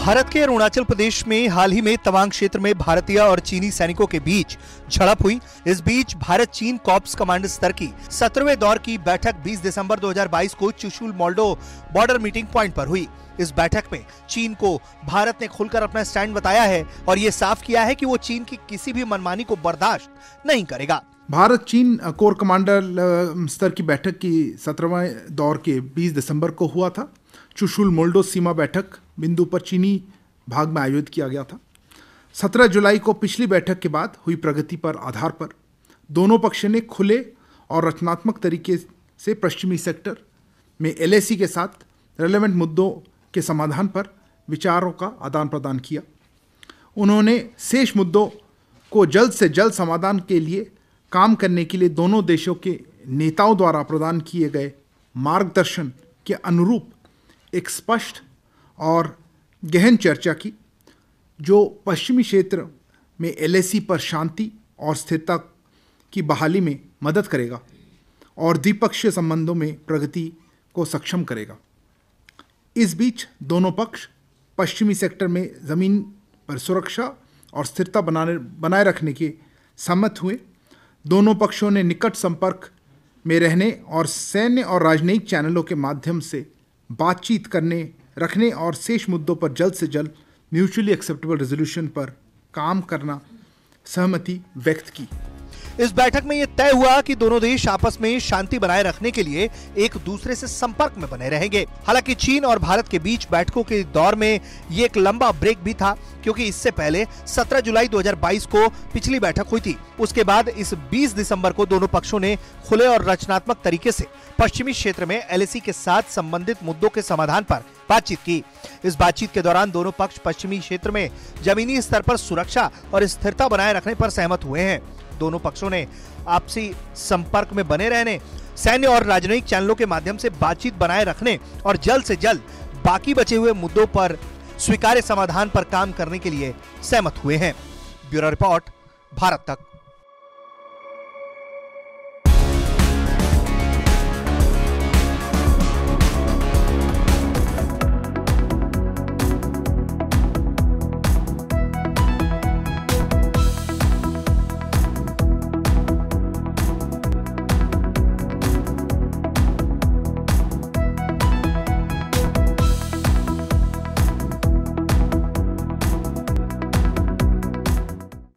भारत के अरुणाचल प्रदेश में हाल ही में तवांग क्षेत्र में भारतीय और चीनी सैनिकों के बीच झड़प हुई। इस बीच भारत चीन कॉर्प्स कमांडर स्तर की 17वें दौर की बैठक 20 दिसंबर 2022 को Chushul Moldo border meeting point पर हुई। इस बैठक में चीन को भारत ने खुलकर अपना स्टैंड बताया है और ये साफ किया है कि वो चीन की किसी भी मनमानी को बर्दाश्त नहीं करेगा। भारत चीन कोर कमांडर स्तर की बैठक की 17वें दौर के 20 दिसंबर को हुआ था। चुशुल मोल्डो सीमा बैठक बिंदु पर चीनी भाग में आयोजित किया गया था। 17 जुलाई को पिछली बैठक के बाद हुई प्रगति पर आधार पर दोनों पक्ष ने खुले और रचनात्मक तरीके से पश्चिमी सेक्टर में LAC के साथ रेलेवेंट मुद्दों के समाधान पर विचारों का आदान प्रदान किया। उन्होंने शेष मुद्दों को जल्द से जल्द समाधान के लिए काम करने के लिए दोनों देशों के नेताओं द्वारा प्रदान किए गए मार्गदर्शन के अनुरूप एक स्पष्ट और गहन चर्चा की, जो पश्चिमी क्षेत्र में LAC पर शांति और स्थिरता की बहाली में मदद करेगा और द्विपक्षीय संबंधों में प्रगति को सक्षम करेगा। इस बीच दोनों पक्ष पश्चिमी सेक्टर में ज़मीन पर सुरक्षा और स्थिरता बनाए रखने के सहमत हुए। दोनों पक्षों ने निकट संपर्क में रहने और सैन्य और राजनयिक चैनलों के माध्यम से बातचीत रखने और शेष मुद्दों पर जल्द से जल्द म्यूचुअली एक्सेप्टेबल रेजोल्यूशन पर काम करना सहमति व्यक्त की। इस बैठक में यह तय हुआ कि दोनों देश आपस में शांति बनाए रखने के लिए एक दूसरे से संपर्क में बने रहेंगे। हालांकि चीन और भारत के बीच बैठकों के दौर में ये एक लंबा ब्रेक भी था, क्योंकि इससे पहले 17 जुलाई 2022 को पिछली बैठक हुई थी। उसके बाद इस 20 दिसंबर को दोनों पक्षों ने खुले और रचनात्मक तरीके से पश्चिमी क्षेत्र में LAC के साथ संबंधित मुद्दों के समाधान पर बातचीत की। इस बातचीत के दौरान दोनों पक्ष पश्चिमी क्षेत्र में जमीनी स्तर पर सुरक्षा और स्थिरता बनाए रखने पर सहमत हुए हैं। दोनों पक्षों ने आपसी संपर्क में बने रहने, सैन्य और राजनयिक चैनलों के माध्यम से बातचीत बनाए रखने और जल्द से जल्द बाकी बचे हुए मुद्दों पर स्वीकार्य समाधान पर काम करने के लिए सहमत हुए हैं। ब्यूरो रिपोर्ट, भारत तक।